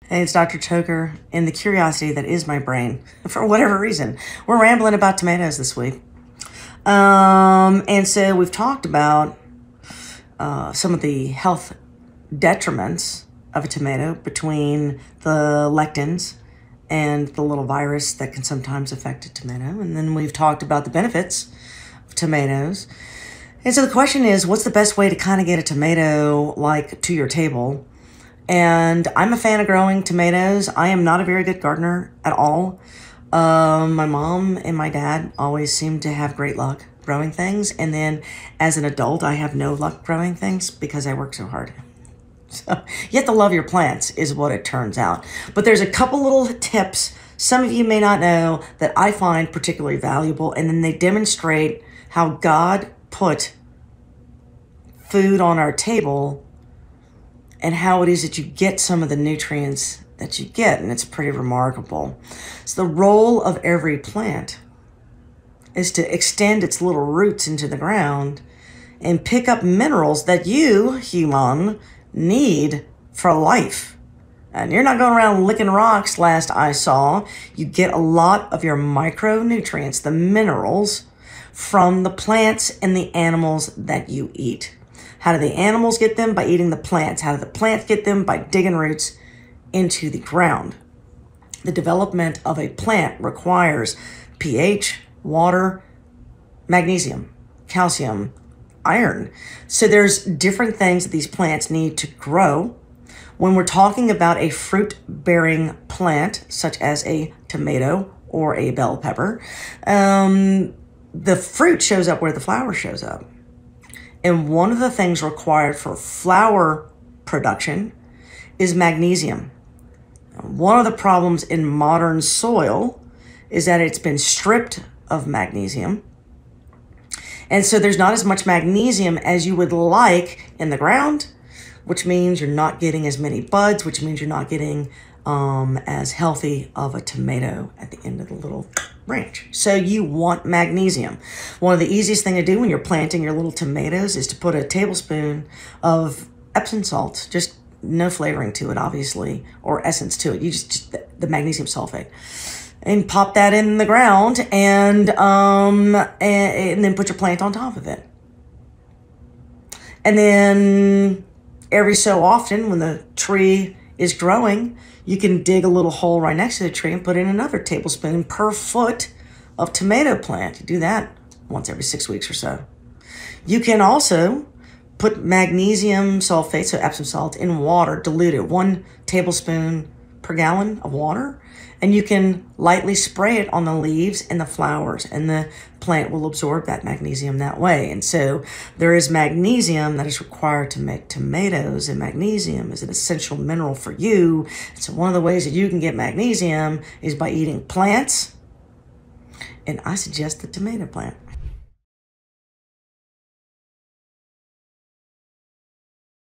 Hey, it's Dr. Choker and the curiosity that is my brain. For whatever reason, we're rambling about tomatoes this week. And so we've talked about some of the health detriments of a tomato between the lectins and the little virus that can sometimes affect a tomato. And then we've talked about the benefits of tomatoes. And so the question is, what's the best way to kind of get a tomato like to your table? And I'm a fan of growing tomatoes. I am not a very good gardener at all. My mom and my dad always seem to have great luck growing things. And then as an adult, I have no luck growing things because I work so hard. So you have to love your plants is what it turns out. But there's a couple little tips some of you may not know that I find particularly valuable. And then they demonstrate how God put food on our table and how it is that you get some of the nutrients that you get, and it's pretty remarkable. So the role of every plant is to extend its little roots into the ground and pick up minerals that you, human, need for life. And you're not going around licking rocks, last I saw. You get a lot of your micronutrients, the minerals, from the plants and the animals that you eat. How do the animals get them? By eating the plants. How do the plants get them? By digging roots into the ground. The development of a plant requires pH, water, magnesium, calcium, iron. So there's different things that these plants need to grow. When we're talking about a fruit-bearing plant, such as a tomato or a bell pepper, the fruit shows up where the flower shows up. And one of the things required for flower production is magnesium. One of the problems in modern soil is that it's been stripped of magnesium. And so there's not as much magnesium as you would like in the ground, which means you're not getting as many buds, which means you're not getting as healthy of a tomato at the end of the little branch. So you want magnesium. One of the easiest thing to do when you're planting your little tomatoes is to put a tablespoon of Epsom salt, just no flavoring to it, obviously, or essence to it. You just the magnesium sulfate, and pop that in the ground, and then put your plant on top of it. And then every so often, when the tree is growing, you can dig a little hole right next to the tree and put in another tablespoon per foot of tomato plant. You do that once every 6 weeks or so. You can also put magnesium sulfate, so Epsom salt, in water, dilute it, 1 tablespoon per gallon of water, and you can lightly spray it on the leaves and the flowers, and the plant will absorb that magnesium that way. And so there is magnesium that is required to make tomatoes, and magnesium is an essential mineral for you. So one of the ways that you can get magnesium is by eating plants, and I suggest the tomato plant.